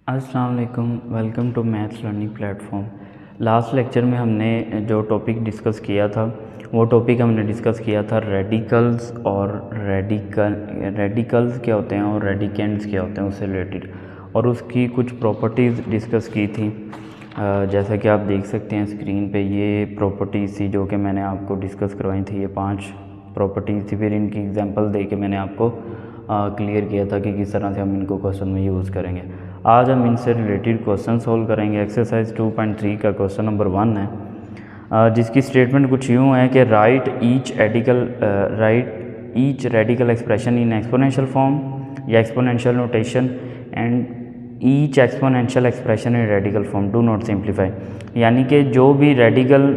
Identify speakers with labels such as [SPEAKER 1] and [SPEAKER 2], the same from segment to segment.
[SPEAKER 1] अस्सलाम वालेकुम, welcome to maths learning platform. Last lecture में हमने जो टॉपिक डिस्कस किया था वो टॉपिक हमने डिस्कस किया था रेडिकल्स और रेडिकल्स क्या होते हैं और रेडिकेंड्स क्या होते हैं उससे रिलेटेड, और उसकी कुछ प्रॉपर्टीज़ डिस्कस की थी। जैसा कि आप देख सकते हैं स्क्रीन पे ये प्रॉपर्टीज़ थी जो कि मैंने आपको डिस्कस करवाई थी। ये 5 प्रॉपर्टीज़ थी, फिर इनकी एग्जांपल दे के मैंने आपको क्लियर किया था कि किस तरह से हम इनको क्वेश्चन में यूज़ करेंगे। आज हम इनसे रिलेटेड क्वेश्चन सोल्व करेंगे। एक्सरसाइज 2.3 का क्वेश्चन नंबर 1 है, जिसकी स्टेटमेंट कुछ यूँ है कि write each radical expression in exponential form या exponential notation and each exponential expression in radical form, do not simplify. यानी कि जो भी रेडिकल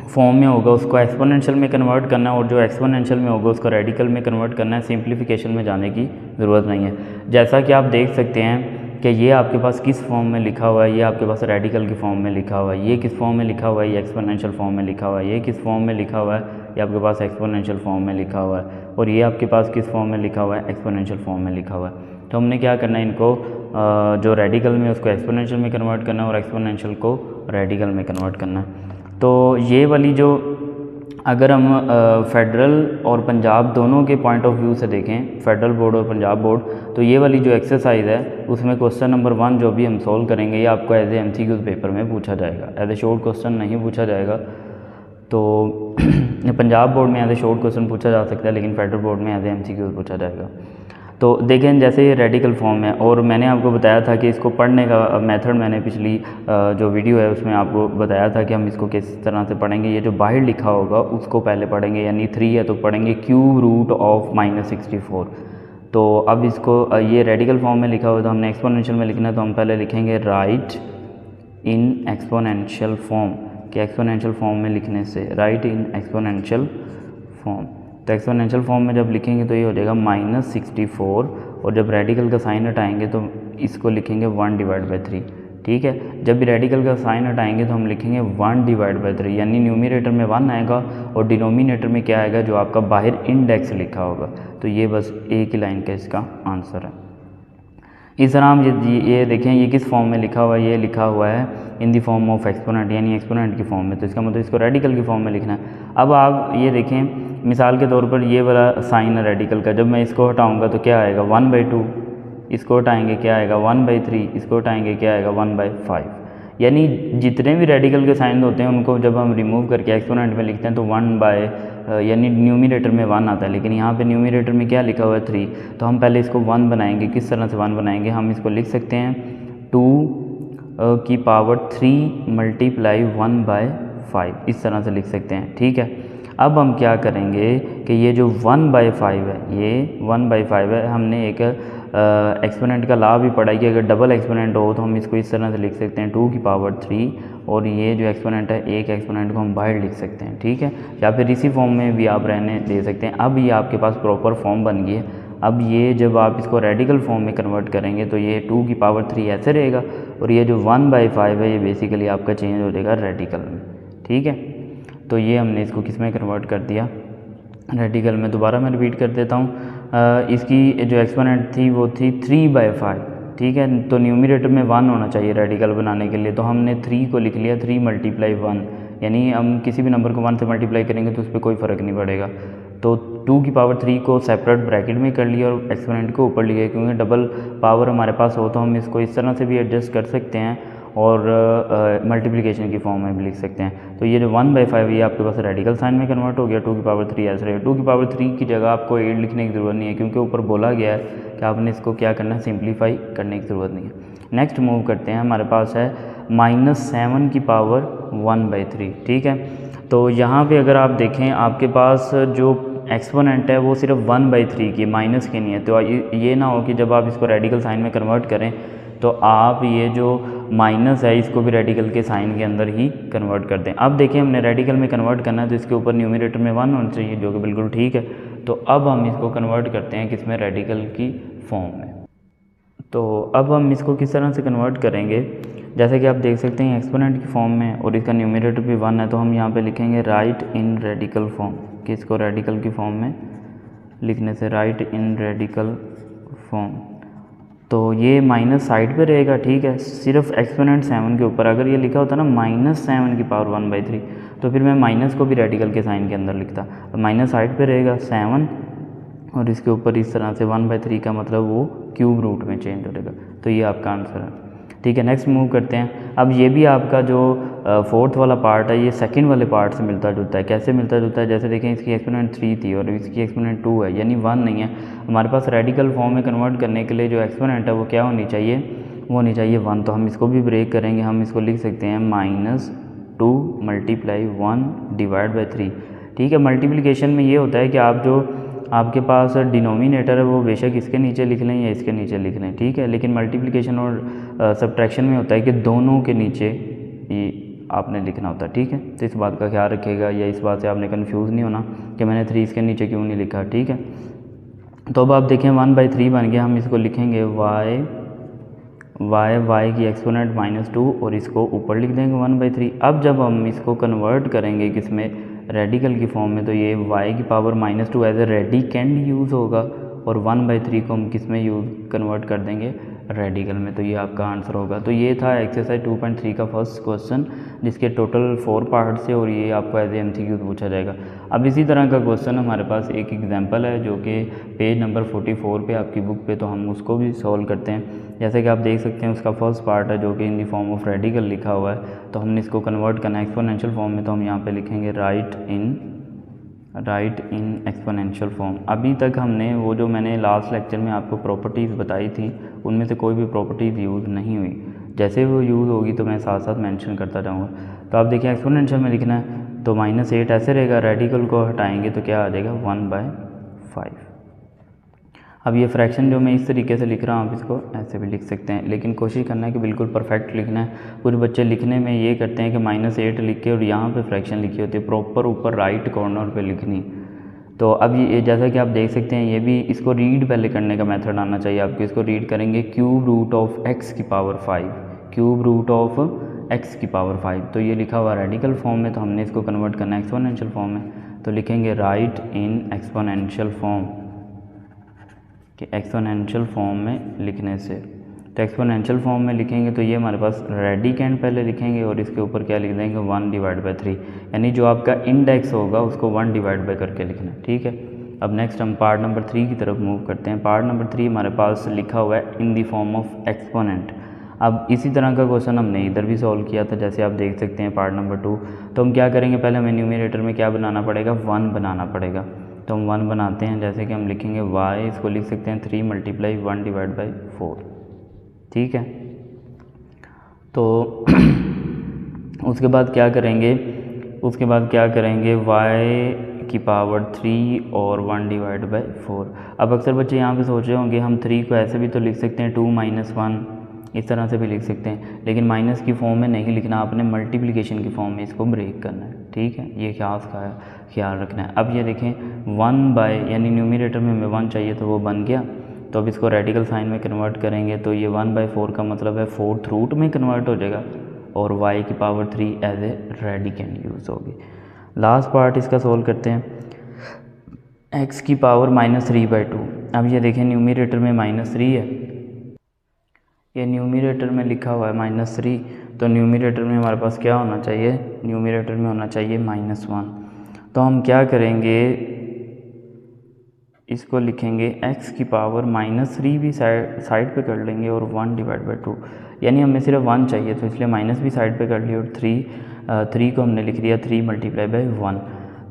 [SPEAKER 1] फॉर्म में होगा उसको एक्सपोनेंशियल में कन्वर्ट करना है और जो एक्सपोनेंशियल में होगा उसको रेडिकल में कन्वर्ट करना है। सिंप्लीफिकेशन में जाने की ज़रूरत नहीं है। जैसा कि आप देख सकते हैं कि ये आपके पास किस फॉर्म में लिखा हुआ है, ये आपके पास रेडिकल की फॉर्म में लिखा हुआ है, ये किस फॉर्म में लिखा हुआ है, ये एक्सपोनेंशियल फॉर्म में लिखा हुआ है, ये किस फॉर्म में लिखा हुआ है, ये आपके पास एक्सपोनेंशियल फॉर्म में लिखा हुआ है, और ये आपके पास किस फॉर्म में लिखा हुआ है, एक्सपोनेंशियल फॉर्म में लिखा हुआ है। तो हमने क्या करना है, इनको जो रेडिकल में उसको एक्सपोनेंशियल में कन्वर्ट करना है और एक्सपोनेंशियल को रेडिकल में कन्वर्ट करना है। तो ये वाली जो अगर हम फेडरल और पंजाब दोनों के पॉइंट ऑफ व्यू से देखें, फेडरल बोर्ड और पंजाब बोर्ड, तो ये वाली जो एक्सरसाइज है उसमें क्वेश्चन नंबर 1 जो भी हम सोल्व करेंगे ये आपको एज ए MCQ पेपर में पूछा जाएगा, एज ए शॉर्ट क्वेश्चन नहीं पूछा जाएगा। तो पंजाब बोर्ड में एज ए शॉर्ट क्वेश्चन पूछा जा सकता है, लेकिन फेडरल बोर्ड में एज ए MCQ पूछा जाएगा। तो देखें जैसे ये रेडिकल फॉर्म है, और मैंने आपको बताया था कि इसको पढ़ने का मेथड मैंने पिछली जो वीडियो है उसमें आपको बताया था कि हम इसको किस तरह से पढ़ेंगे। ये जो बाहर लिखा होगा उसको पहले पढ़ेंगे, यानी 3 है तो पढ़ेंगे क्यूब रूट ऑफ -64। तो अब इसको ये रेडिकल फॉर्म में लिखा हुआ तो हमने एक्सपोनेंशियल में लिखना है, तो हम पहले लिखेंगे राइट इन एक्सपोनेंशियल फॉर्म, कि एक्सपोनेंशियल फॉर्म में लिखने से राइट इन एक्सपोनेंशियल फॉर्म। तो एक्सपोनेंशियल फॉर्म में जब लिखेंगे तो ये हो जाएगा -64, और जब रेडिकल का साइन हटाएंगे तो इसको लिखेंगे 1/3। ठीक है, जब भी रेडिकल का साइन हटाएंगे तो हम लिखेंगे 1/3, यानी न्यूमरेटर में 1 आएगा और डिनोमिनेटर में क्या आएगा, जो आपका बाहर इंडेक्स लिखा होगा। तो ये बस एक ही लाइन का इसका आंसर है। इस तरह हम ये देखें ये किस फॉर्म में लिखा हुआ है, ये लिखा हुआ है इन दी फॉर्म ऑफ एक्सपोनेंट, यानी एक्सपोनेंट की फॉर्म में, तो इसका मतलब इसको रेडिकल की फॉर्म में लिखना है। अब आप ये देखें मिसाल के तौर पर ये वाला साइन है रेडिकल का, जब मैं इसको हटाऊंगा तो क्या आएगा 1/2, इसको हटाएंगे क्या आएगा 1/3, इसको हटाएंगे क्या आएगा 1/5। यानी जितने भी रेडिकल के साइन होते हैं उनको जब हम रिमूव करके एक्सपोनेंट में लिखते हैं तो यानी न्यूमरेटर में 1 आता है, लेकिन यहाँ पे न्यूमरेटर में क्या लिखा हुआ है 3। तो हम पहले इसको 1 बनाएंगे। किस तरह से 1 बनाएंगे, हम इसको लिख सकते हैं 2 की पावर 3 मल्टीप्लाई 1/5, इस तरह से लिख सकते हैं। ठीक है, अब हम क्या करेंगे कि ये जो 1/5 है, ये 1/5 है, हमने एक एक्सपोनेंट का लॉ भी पढ़ा है कि अगर डबल एक्सपोनेंट हो तो हम इसको इस तरह से लिख सकते हैं 2 की पावर 3, और ये जो एक्सपोनेंट है एक एक्सपोनेंट को हम बाहर लिख सकते हैं। ठीक है, या फिर इसी फॉर्म में भी आप रहने दे सकते हैं। अब ये आपके पास प्रॉपर फॉर्म बन गई है। अब ये जब आप इसको रेडिकल फॉर्म में कन्वर्ट करेंगे तो ये 2 की पावर 3 ऐसे रहेगा, और ये जो 1/5 है ये बेसिकली आपका चेंज हो जाएगा रेडिकल में। ठीक है, तो ये हमने इसको किस में कन्वर्ट कर दिया, रेडिकल में। दोबारा मैं रिपीट कर देता हूँ, इसकी जो एक्सपोनेंट थी वो थी 3/5। ठीक है, तो न्यूमरेटर में 1 होना चाहिए रेडिकल बनाने के लिए, तो हमने 3 को लिख लिया 3 × 1, यानी हम किसी भी नंबर को 1 से मल्टीप्लाई करेंगे तो उस पर कोई फ़र्क नहीं पड़ेगा। तो 2 की पावर 3 को सेपरेट ब्रैकेट में कर लिया और एक्सपोनेंट को ऊपर लिया, क्योंकि डबल पावर हमारे पास हो तो हम इसको इस तरह से भी एडजस्ट कर सकते हैं और मल्टीप्लिकेशन की फॉर्म में भी लिख सकते हैं। तो ये जो 1/5 ये आपके पास रेडिकल साइन में कन्वर्ट हो गया, 2 की पावर 3 ऐसे रहेगा। 2 की पावर 3 की जगह आपको 8 लिखने की ज़रूरत नहीं है, क्योंकि ऊपर बोला गया है कि आपने इसको क्या करना है, सिंप्लीफाई करने की ज़रूरत नहीं है। नेक्स्ट मूव करते हैं, हमारे पास है -7 की पावर 1/3। ठीक है, तो यहाँ पे अगर आप देखें आपके पास जो एक्सपोनेंट है वो सिर्फ 1/3 की, माइनस की नहीं है। तो ये ना हो कि जब आप इसको रेडिकल साइन में कन्वर्ट करें तो आप ये जो माइनस है इसको भी रेडिकल के साइन के अंदर ही कन्वर्ट कर दें। अब देखिए हमने रेडिकल में कन्वर्ट करना है तो इसके ऊपर न्यूमरेटर में 1 होना चाहिए, जो कि बिल्कुल ठीक है। तो अब हम इसको कन्वर्ट करते हैं किसमें, रेडिकल की फॉर्म में। तो अब हम इसको किस तरह से कन्वर्ट करेंगे, जैसे कि आप देख सकते हैं एक्सपोनेंट की फॉर्म में और इसका न्यूमरेटर भी 1 है, तो हम यहाँ पे लिखेंगे राइट इन रेडिकल फॉर्म, कि इसको रेडिकल की फॉर्म में लिखने से राइट इन रेडिकल फॉर्म। तो ये माइनस साइड पे रहेगा, ठीक है, सिर्फ एक्सपोनेंट 7 के ऊपर। अगर ये लिखा होता ना -7 की पावर 1/3 तो फिर मैं माइनस को भी रेडिकल के साइन के अंदर लिखता। तो माइनस साइड पे रहेगा 7 और इसके ऊपर इस तरह से 1/3 का मतलब वो क्यूब रूट में चेंज हो जाएगा। तो ये आपका आंसर है, ठीक है। नेक्स्ट मूव करते हैं। अब ये भी आपका जो फोर्थ वाला पार्ट है ये सेकंड वाले पार्ट से मिलता जुलता है। कैसे मिलता जुलता है? जैसे देखें इसकी एक्सपोनेंट 3 थी और इसकी एक्सपोनेंट 2 है, यानी 1 नहीं है। हमारे पास रेडिकल फॉर्म में कन्वर्ट करने के लिए जो एक्सपोनेंट है वो क्या होनी चाहिए? वो होनी चाहिए 1। तो हम इसको भी ब्रेक करेंगे, हम इसको लिख सकते हैं -2 × 1 / 3, ठीक है। मल्टीप्लिकेशन में ये होता है कि आप जो आपके पास डिनोमिनेटर है वो बेशक इसके नीचे लिख लें या इसके नीचे लिख लें, ठीक है। लेकिन मल्टीप्लिकेशन और सब्ट्रैक्शन में होता है कि दोनों के नीचे ये आपने लिखना होता है, ठीक है। तो इस बात का ख्याल रखिएगा, या इस बात से आपने कंफ्यूज नहीं होना कि मैंने 3 इसके नीचे क्यों नहीं लिखा, ठीक है। तो अब आप देखें 1/3 बन गया। हम इसको लिखेंगे y की एक्सपोनेंट -2 और इसको ऊपर लिख देंगे 1/3। अब जब हम इसको कन्वर्ट करेंगे किसमें? रेडिकल की फॉर्म में, तो ये y की power -2 as a radicand use होगा और 1/3 को हम किस में यूज़ कन्वर्ट कर देंगे? रेडिकल में। तो ये आपका आंसर होगा। तो ये था एक्सरसाइज 2.3 का फर्स्ट क्वेश्चन, जिसके टोटल 4 पार्ट्स है और ये आपको एज ए MCQ पूछा जाएगा। अब इसी तरह का क्वेश्चन हमारे पास एक एग्जांपल है जो कि पेज नंबर 44 पे आपकी बुक पे, तो हम उसको भी सॉल्व करते हैं। जैसे कि आप देख सकते हैं उसका फर्स्ट पार्ट है जो कि in the form of radical लिखा हुआ है। तो हमने इसको कन्वर्ट करना है एक्सपोनेंशियल फॉर्म में, तो हम यहाँ पे लिखेंगे राइट इन एक्सपोनेंशियल फॉर्म। अभी तक हमने वो जो मैंने लास्ट लेक्चर में आपको प्रॉपर्टीज़ बताई थी उनमें से कोई भी प्रॉपर्टीज़ यूज़ नहीं हुई। जैसे वो यूज़ होगी तो मैं साथ साथ मेंशन करता जाऊँगा। तो आप देखिए एक्सपोनेंशियल में लिखना है तो -8 ऐसे रहेगा, रेडिकल को हटाएंगे तो क्या आ जाएगा? 1/5। अब ये फ्रैक्शन जो मैं इस तरीके से लिख रहा हूँ आप इसको ऐसे भी लिख सकते हैं, लेकिन कोशिश करना है कि बिल्कुल परफेक्ट लिखना है। कुछ बच्चे लिखने में ये करते हैं कि -8 लिख के और यहाँ पे फ्रैक्शन लिखी होती है, प्रॉपर ऊपर राइट कॉर्नर पे लिखनी। तो अब ये जैसा कि आप देख सकते हैं ये भी इसको रीड पहले करने का मेथड आना चाहिए आपको। इसको रीड करेंगे क्यूब रूट ऑफ x की power 5, cube root of x की पावर 5। तो ये लिखा हुआ रेडिकल फॉर्म में, तो हमने इसको कन्वर्ट करना है एक्सपोनेंशियल फॉर्म में। तो लिखेंगे राइट इन एक्सपोनेंशियल फॉर्म, कि एक्सपोनेंशियल फॉर्म में लिखने से। तो एक्सपोनेंशियल फॉर्म में लिखेंगे तो ये हमारे पास रेडिकेंड पहले लिखेंगे और इसके ऊपर क्या लिख देंगे? 1/3, यानी जो आपका इंडेक्स होगा उसको 1 करके लिखना, ठीक है। अब नेक्स्ट हम पार्ट नंबर 3 की तरफ मूव करते हैं। पार्ट नंबर 3 हमारे पास लिखा हुआ है in the form of exponent. अब इसी तरह का क्वेश्चन हमने इधर भी सॉल्व किया था, जैसे आप देख सकते हैं पार्ट नंबर 2। तो हम क्या करेंगे? पहले हमें न्यूमरेटर में क्या बनाना पड़ेगा? 1 बनाना पड़ेगा। तो हम 1 बनाते हैं, जैसे कि हम लिखेंगे y, इसको लिख सकते हैं 3 × 1/4, ठीक है। तो उसके बाद क्या करेंगे? y की पावर 3 और 1/4। अब अक्सर बच्चे यहाँ पे सोच रहे होंगे हम 3 को ऐसे भी तो लिख सकते हैं 2 - 1, इस तरह से भी लिख सकते हैं, लेकिन माइनस की फॉर्म में नहीं लिखना, आपने मल्टीप्लिकेशन की फॉर्म में इसको ब्रेक करना है, ठीक है। ये ख्याल रखना है। अब ये देखें 1 यानी न्यूमरेटर में हमें 1 चाहिए तो वो बन गया। तो अब इसको रेडिकल साइन में कन्वर्ट करेंगे तो ये 1/4 का मतलब है 4th रूट में कन्वर्ट हो जाएगा और y की power 3 as a radicand use होगी। लास्ट पार्ट इसका सोल्व करते हैं, x की पावर -3/2। अब ये देखें न्यूमरेटर में -3 है, ये न्यूमरेटर में लिखा हुआ है -3, तो न्यूमरेटर में हमारे पास क्या होना चाहिए? न्यूमरेटर में होना चाहिए -1। तो हम क्या करेंगे? इसको लिखेंगे x की पावर -3 भी साइड पे कर लेंगे और 1/2, यानी हमें सिर्फ 1 चाहिए तो इसलिए माइनस भी साइड पे कर लिया और 3 को हमने लिख दिया 3 × 1।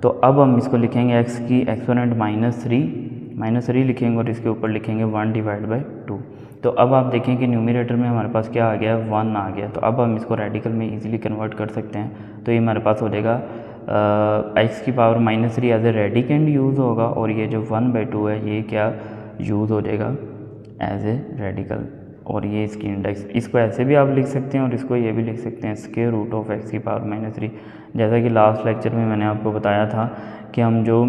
[SPEAKER 1] तो अब हम इसको लिखेंगे x की एक्सपोनेंट -3 लिखेंगे और इसके ऊपर लिखेंगे 1/2। तो अब आप देखें कि न्यूमरेटर में हमारे पास क्या आ गया? 1 आ गया। तो अब हम इसको रेडिकल में इजीली कन्वर्ट कर सकते हैं। तो ये हमारे पास हो जाएगा x की power -3 as a radicand use होगा और ये जो 1/2 है ये क्या यूज़ हो जाएगा? As a radical. और ये इसकी इंडेक्स, इसको ऐसे भी आप लिख सकते हैं और इसको ये भी लिख सकते हैं स्क्वायर रूट ऑफ x की पावर -3। जैसा कि लास्ट लेक्चर में मैंने आपको बताया था कि हम जो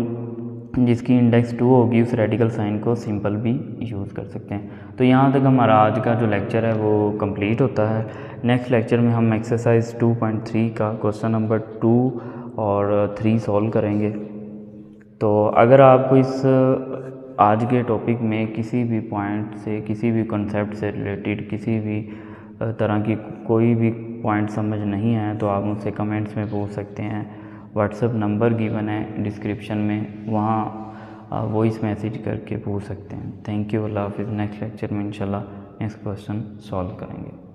[SPEAKER 1] जिसकी इंडेक्स 2 होगी उस रेडिकल साइन को सिंपल भी यूज़ कर सकते हैं। तो यहाँ तक हमारा आज का जो लेक्चर है वो कंप्लीट होता है। नेक्स्ट लेक्चर में हम एक्सरसाइज 2.3 का क्वेश्चन नंबर 2 और 3 सॉल्व करेंगे। तो अगर आपको आज के टॉपिक में किसी भी पॉइंट से, किसी भी कॉन्सेप्ट से रिलेटेड किसी भी तरह की कोई भी पॉइंट समझ नहीं आया तो आप मुझसे कमेंट्स में पूछ सकते हैं। व्हाट्सएप नंबर गिवन है डिस्क्रिप्शन में, वहाँ वॉइस मैसेज करके पूछ सकते हैं। थैंक यू, अल्लाह हाफिज़। नेक्स्ट लेक्चर में इंशाल्लाह नेक्स्ट क्वेश्चन सॉल्व करेंगे।